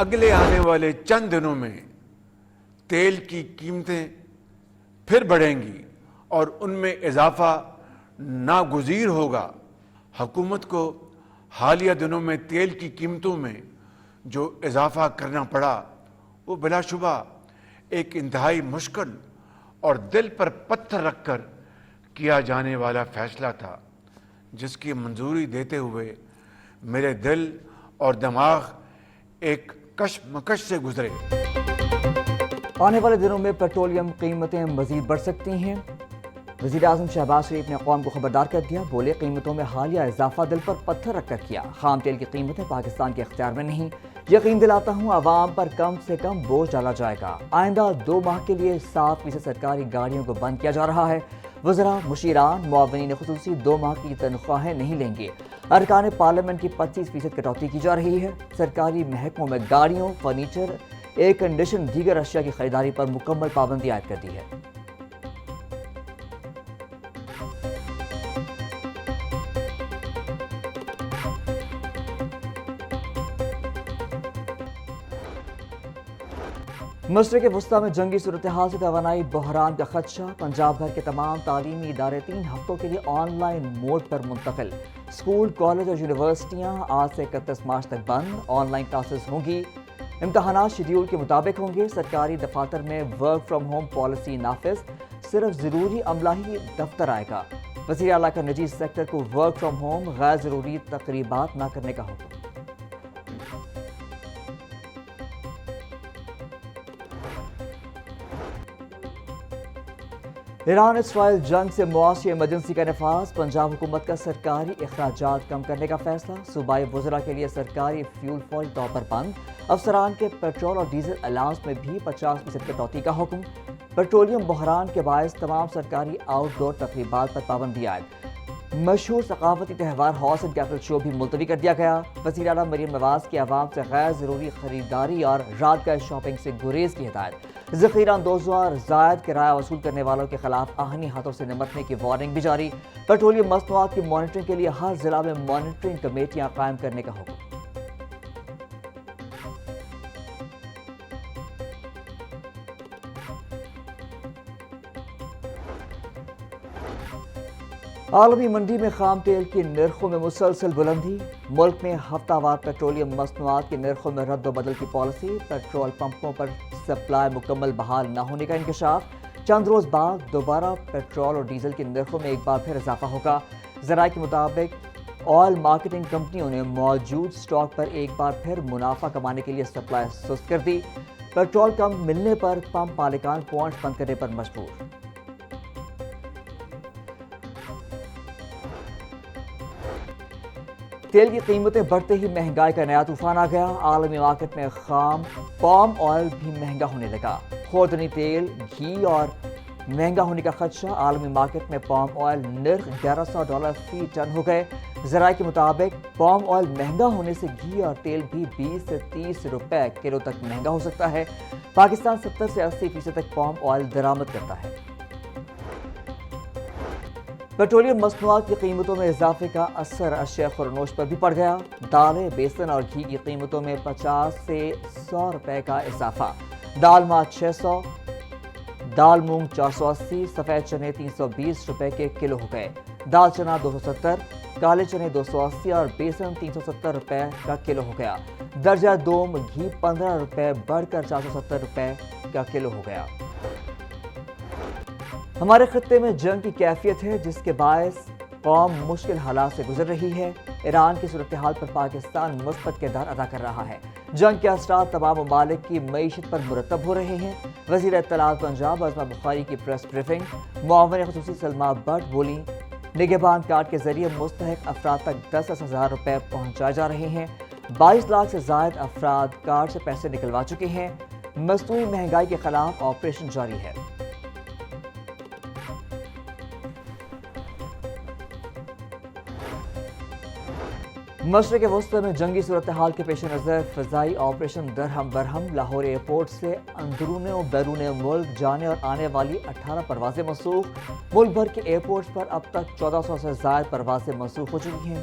اگلے آنے والے چند دنوں میں تیل کی قیمتیں پھر بڑھیں گی اور ان میں اضافہ ناگزیر ہوگا۔ حکومت کو حالیہ دنوں میں تیل کی قیمتوں میں جو اضافہ کرنا پڑا وہ بلا شبہ ایک انتہائی مشکل اور دل پر پتھر رکھ کر کیا جانے والا فیصلہ تھا، جس کی منظوری دیتے ہوئے میرے دل اور دماغ ایک کشمکش سے گزرے۔ آنے والے دنوں میں پیٹرولیم قیمتیں مزید بڑھ سکتی ہیں۔ وزیر اعظم شہباز شریف نے قوم کو خبردار کر دیا، بولے قیمتوں میں حالیہ اضافہ دل پر پتھر رکھ کر کیا، خام تیل کی قیمتیں پاکستان کے اختیار میں نہیں، یقین دلاتا ہوں عوام پر کم سے کم بوجھ ڈالا جائے گا۔ آئندہ 2 ماہ کے لیے 7% سرکاری گاڑیوں کو بند کیا جا رہا ہے۔ وزراء، مشیران، معاونین خصوصی 2 ماہ کی تنخواہیں نہیں لیں گے۔ ارکان پارلیمنٹ کی 25% کٹوتی کی جا رہی ہے۔ سرکاری محکموں میں گاڑیوں، فرنیچر، ایئر کنڈیشن دیگر اشیاء کی خریداری پر مکمل پابندی عائد کر دی ہے۔ مشرق وسطیٰ میں جنگی صورتحال سے توانائی بحران کا خدشہ، پنجاب بھر کے تمام تعلیمی ادارے 3 ہفتوں کے لیے آن لائن موڈ پر منتقل۔ اسکول، کالج اور یونیورسٹیاں آج سے 31 مارچ تک بند، آن لائن کلاسز ہوں گی۔ امتحانات شیڈیول کے مطابق ہوں گے۔ سرکاری دفاتر میں ورک فرام ہوم پالیسی نافذ، صرف ضروری عملہ ہی دفتر آئے گا۔ وزیر اعلیٰ کا نجی سیکٹر کو ورک فرام ہوم، غیر ضروری تقریبات نہ کرنے کا حکم۔ ایران اسرائیل جنگ سے معاشی ایمرجنسی کا نفاذ، پنجاب حکومت کا سرکاری اخراجات کم کرنے کا فیصلہ، صوبائی وزراء کے لیے سرکاری فیول فوری طور پر بند، افسران کے پیٹرول اور ڈیزل الاؤنس میں بھی 50% کٹوتی کا حکم۔ پیٹرولیم بحران کے باعث تمام سرکاری آؤٹ ڈور تقریبات پر پابندی عائد۔ مشہور ثقافتی تہوار ہارس اینڈ کیٹل شو بھی ملتوی کر دیا گیا۔ وزیر اعلیٰ مریم نواز کی عوام سے غیر ضروری خریداری اور رات گئے شاپنگ سے گریز کی ہدایت۔ ذخیرہ اندوزوں اور زائد کرایہ وصول کرنے والوں کے خلاف آہنی ہاتھوں سے نمٹنے کی وارننگ بھی جاری۔ پیٹرولیم مصنوعات کی مانیٹرنگ کے لیے ہر ضلع میں مانیٹرنگ کمیٹیاں قائم کرنے کا حکم۔ عالمی منڈی میں خام تیل کی نرخوں میں مسلسل بلندی، ملک میں ہفتہ وار پیٹرولیم مصنوعات کی نرخوں میں رد و بدل کی پالیسی، پیٹرول پمپوں پر سپلائی مکمل بحال نہ ہونے کا انکشاف، چند روز بعد دوبارہ پیٹرول اور ڈیزل کی نرخوں میں ایک بار پھر اضافہ ہوگا۔ ذرائع کے مطابق آئل مارکیٹنگ کمپنیوں نے موجود سٹاک پر ایک بار پھر منافع کمانے کے لیے سپلائی سست کر دی۔ پیٹرول کم ملنے پر پمپ مالکان پوائنٹس بند کرنے پر مجبور۔ تیل کی قیمتیں بڑھتے ہی مہنگائی کا نیا طوفان آ گیا۔ عالمی مارکیٹ میں خام پام آئل بھی مہنگا ہونے لگا۔ خوردنی تیل، گھی اور مہنگا ہونے کا خدشہ، عالمی مارکیٹ میں پام آئل نرخ $1100 فی ٹن ہو گئے۔ ذرائع کے مطابق پام آئل مہنگا ہونے سے گھی اور تیل بھی 20 سے 30 روپے کلو تک مہنگا ہو سکتا ہے۔ پاکستان 70 سے 80% تک پام آئل درآمد کرتا ہے۔ پیٹرولیم مصنوعات کی قیمتوں میں اضافے کا اثر اشیاء خورنوش پر بھی پڑ گیا۔ دالیں، بیسن اور گھی کی قیمتوں میں 50 سے 100 روپے کا اضافہ، دال ماہ 600، دال مونگ 480، سفید چنے 320 روپے کے کلو ہو گئے، دال چنا 270، کالے چنے 280 اور بیسن 370 روپے کا کلو ہو گیا۔ درجہ دوم گھی 15 روپے بڑھ کر 470 روپے کا کلو ہو گیا۔ ہمارے خطے میں جنگ کی کیفیت ہے، جس کے باعث قوم مشکل حالات سے گزر رہی ہے۔ ایران کی صورتحال پر پاکستان مثبت کردار ادا کر رہا ہے۔ جنگ کے اثرات تمام ممالک کی معیشت پر مرتب ہو رہے ہیں۔ وزیر اطلاعات پنجاب عظمیٰ بخاری کی پریس بریفنگ، معاون خصوصی سلمیٰ بٹ بولیں، نگہبان کارڈ کے ذریعے مستحق افراد تک 10,000 روپے پہنچائے جا رہے ہیں۔ 22 لاکھ سے زائد افراد کارڈ سے پیسے نکلوا چکے ہیں۔ مصنوعی مہنگائی کے خلاف آپریشن جاری ہے۔ مشرق وسطی میں جنگی صورتحال کے پیش نظر فضائی آپریشن درہم برہم، لاہور ایئرپورٹ سے اندرون و بیرون ملک جانے اور آنے والی 18 پروازیں منسوخ۔ ملک بھر کے ایئرپورٹس پر اب تک 1400 سے زائد پروازیں منسوخ ہو چکی ہیں۔